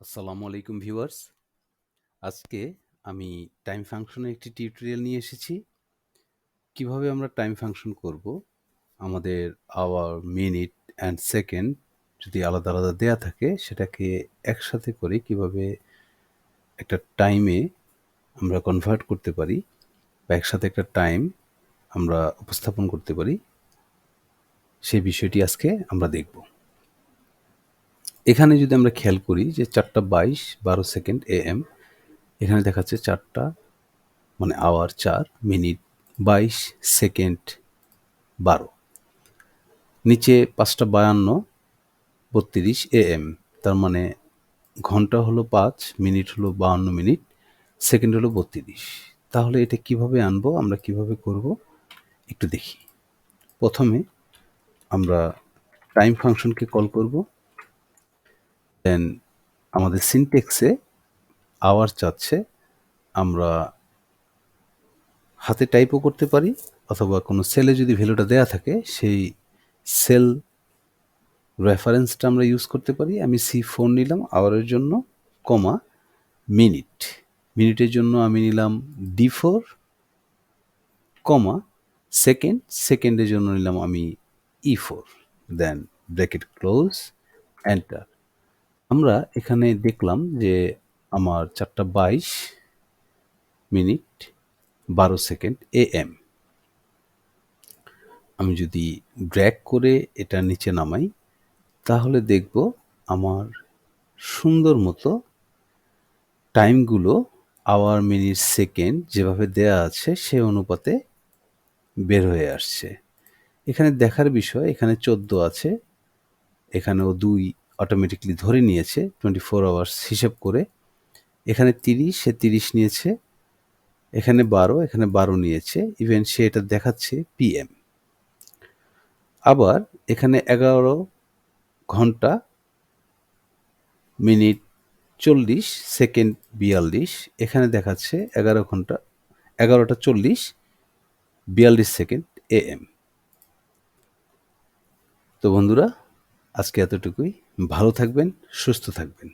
আসসালামু আলাইকুম ভিউয়ার্স। আজকে আমি টাইম ফাংশনের একটি টিউটোরিয়াল নিয়ে এসেছি। কিভাবে আমরা টাইম ফাংশন করব, আমাদের আওয়ার, মিনিট অ্যান্ড সেকেন্ড যদি আলাদা, আলাদা দেয়া থাকে সেটাকে একসাথে করে কিভাবে একটা টাইমে আমরা কনভার্ট করতে পারি বা একসাথে একটা টাইম আমরা উপস্থাপন করতে পারি, সেই বিষয়টি আজকে আমরা দেখব। এখানে যদি আমরা খেয়াল করি যে 4:22 AM এখানে দেখাচ্ছে 4টা মানে আওয়ার 4 মিনিট 22 সেকেন্ড 12, নিচে 5:52 32 AM, তার মানে ঘন্টা হলো 5, মিনিট হলো 52 মিনিট, সেকেন্ড হলো 32। তাহলে এটা কিভাবে আনবো, আমরা কিভাবে করব একটু দেখি। প্রথমে আমরা টাইম ফাংশনকে কল করব, দেন আমাদের সিনট্যাক্সে আওয়ার চাচ্ছে, আমরা হাতে টাইপও করতে পারি অথবা কোনো সেলে যদি ভ্যালুটা দেয়া থাকে সেই সেল রেফারেন্সটা আমরা ইউজ করতে পারি। আমি C4 নিলাম আওয়ারের জন্য, কমা মিনিট, মিনিটের জন্য আমি নিলাম D4, কমা সেকেন্ড, সেকেন্ডের জন্য নিলাম আমি E4, দেন ব্র্যাকেট ক্লোজ, এন্টার। আমরা এখানে দেখলাম যে আমার 4:22 মিনিট 12 সেকেন্ড AM। আমি যদি ড্র্যাগ করে এটা নিচে নামাই তাহলে দেখব আমার সুন্দর মতো টাইমগুলো আওয়ার, মিনিট, সেকেন্ড যেভাবে দেয়া আছে সে অনুপাতে বের হয়ে আসছে। এখানে দেখার বিষয়, এখানে 14 আছে, এখানেও 2 অটোমেটিকলি ধরে নিয়েছে 24 আওয়ার্স হিসেব করে। এখানে 30, সে 30 নিয়েছে, এখানে 12, এখানে 12 নিয়েছে, ইভেন সে এটা দেখাচ্ছে PM। আবার এখানে 11 ঘন্টা মিনিট 40 সেকেন্ড 42, এখানে দেখাচ্ছে 11 ঘন্টা 11টা 40 42 সেকেন্ড AM। তো বন্ধুরা, আজকে এতটুকুই। ভালো থাকবেন, সুস্থ থাকবেন।